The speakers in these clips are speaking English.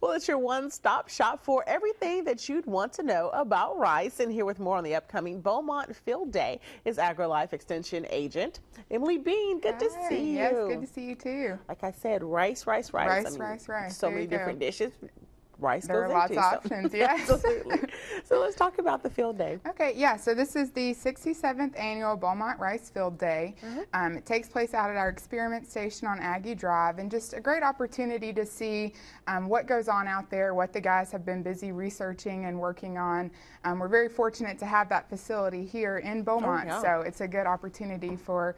Well, it's your one-stop shop for everything that you'd want to know about rice. And here with more on the upcoming Beaumont Field Day is Agrilife Extension Agent Emilee Bean. Good to see you. Yes, good to see you too. Like I said, rice. Rice, rice. So many different dishes. Rice there goes are lots into, of options, yes. Absolutely. So let's talk about the field day. Okay, yeah, so this is the 67th annual Beaumont Rice Field Day. It takes place out at our experiment station on Aggie Drive, and just a great opportunity to see what goes on out there, what the guys have been busy researching and working on. We're very fortunate to have that facility here in Beaumont, so it's a good opportunity for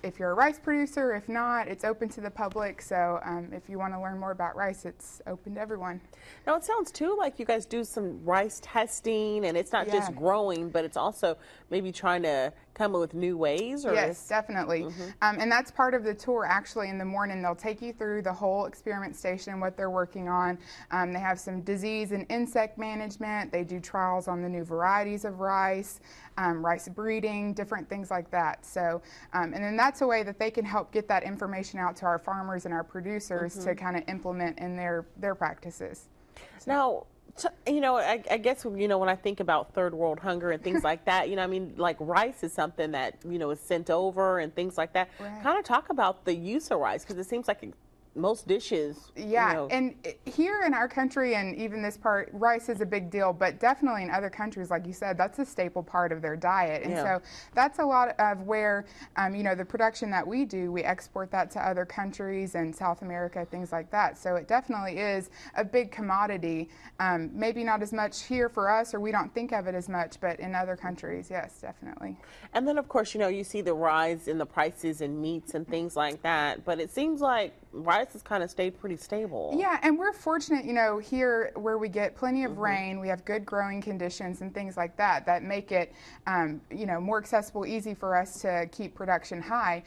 if you're a rice producer. If not, it's open to the public, so if you want to learn more about rice, it's open to everyone. Now, it sounds too like you guys do some rice testing, and it's not just growing, but it's also maybe trying to come up with new ways. Or yes, definitely. And that's part of the tour. Actually, in the morning, they'll take you through the whole experiment station and what they're working on. They have some disease and insect management. They do trials on the new varieties of rice, rice breeding, different things like that. So, and then that's a way that they can help get that information out to our farmers and our producers to kind of implement in their practices. Now, you know, I guess, you know, when I think about third world hunger and things like that, you know, I mean, like rice is something that, you know, is sent over and things like that. Right. Kind of talk about the use of rice, because it seems like most dishes. Yeah, you know. and here in our country and even this part, rice is a big deal, but definitely in other countries, like you said, that's a staple part of their diet. And so that's a lot of where, you know, the production that we do, we export that to other countries and South America, things like that. So it definitely is a big commodity. Maybe not as much here for us, or we don't think of it as much, but in other countries, yes, definitely. And then, of course, you know, you see the rise in the prices in meats and things like that, but it seems like rice has kind of stayed pretty stable. Yeah, and we're fortunate, you know, here where we get plenty of rain, we have good growing conditions and things like that that make it, you know, more accessible, easy for us to keep production high.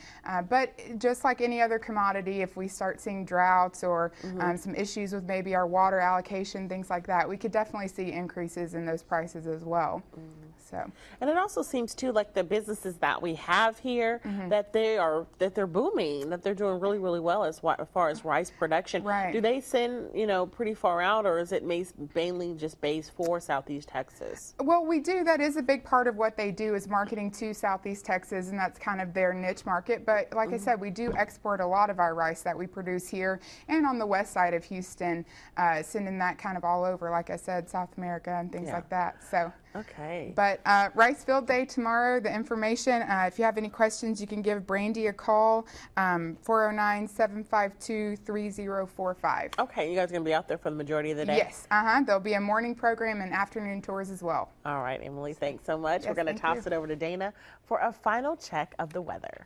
But just like any other commodity, if we start seeing droughts or some issues with maybe our water allocation, things like that, we could definitely see increases in those prices as well. So. And it also seems too like the businesses that we have here that they're booming, that they're doing really, really well as far as rice production. Right. Do they send, you know, pretty far out, or is it mainly just based for Southeast Texas? Well, we do. That is a big part of what they do, is marketing to Southeast Texas, and that's kind of their niche market. But like I said, we do export a lot of our rice that we produce here and on the west side of Houston, sending that kind of all over, like I said, South America and things like that. So. Okay. But Rice Field Day tomorrow, the information, if you have any questions, you can give Brandy a call, 409-752-3045. Okay, you guys are going to be out there for the majority of the day? Yes, there'll be a morning program and afternoon tours as well. All right, Emilee, thanks so much. We're going to toss it over to Dana for a final check of the weather.